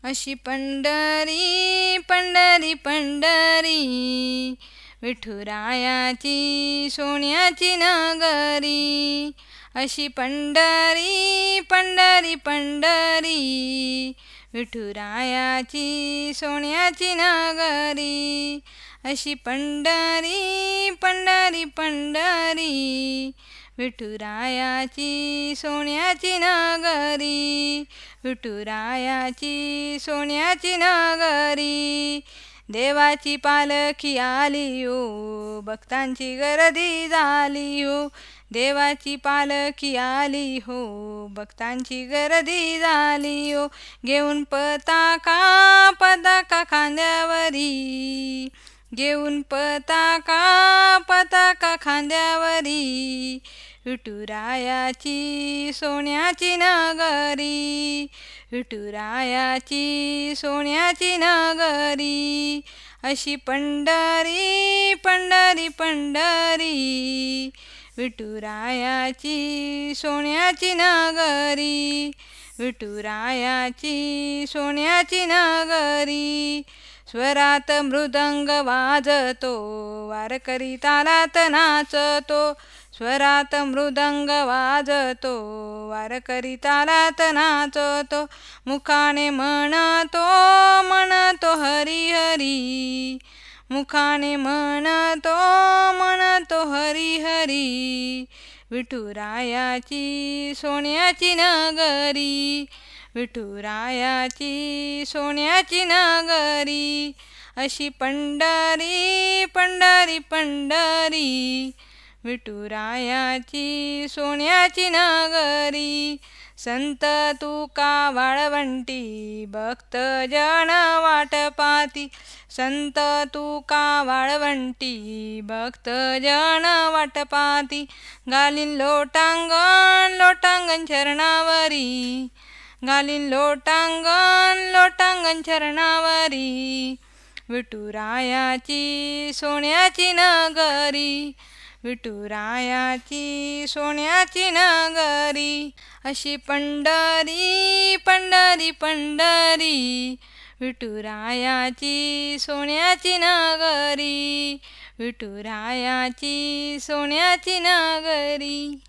अशी पंढरी पंढरी पंढरी विठुरायाची सोन्याची नगरी। अशी पंढरी पंढरी पंढरी विठुरायाची सोन्याची नगरी। अशी पंढरी पंढरी पंढरी विठुरायाची सोन्याची नगरी। विठुरायाची सोन्याची नगरी। देवाची पालखी आली हो, भक्तांची गर्दी झाली हो। देवाची पालखी आली हो, भक्तांची गर्दी झाली हो। घेऊन पताका पताका खांद्यावरी, घेऊन पताका पताका खांद्यावरी। विठुरायाची सोन्याची नगरी। विठुरायाची सोन्याची नगरी। अशी पंढरी पंढरी पंढरी विठुरायाची सोन्याची नगरी। विठुरायाची सोन्याची नगरी। स्वरात मृदंग वाजतो, वारकरी तालात नाचतो। स्वरात मृदंग वाजतो, वारकरी तालात नाचतो। मुखाने म्हणतो म्हणतो हरी हरी, मुखाने म्हणतो म्हणतो हरी हरी। विठुरायाची सोन्याची नगरी। विठुरायाची सोन्याची नगरी। अशी पंढरी पंढरी पंढरी विठुरायाची सोन्याची नगरी। संत तुका वाळवंटी, भक्त जन वाट पाती। संत तुका वाळवंटी, भक्त जन वाट पाती। घालीन लोटांगण लोटांगण चरणावरी, घालीन लोटांगण लोटांगण चरणावरी। विठुरायाची सोन्याची नगरी। विठुरायाची सोन्याची नगरी। अशी पंढरी पंढरी पंढरी विठुरायाची सोन्याची नगरी। विठुरायाची सोन्याची नगरी।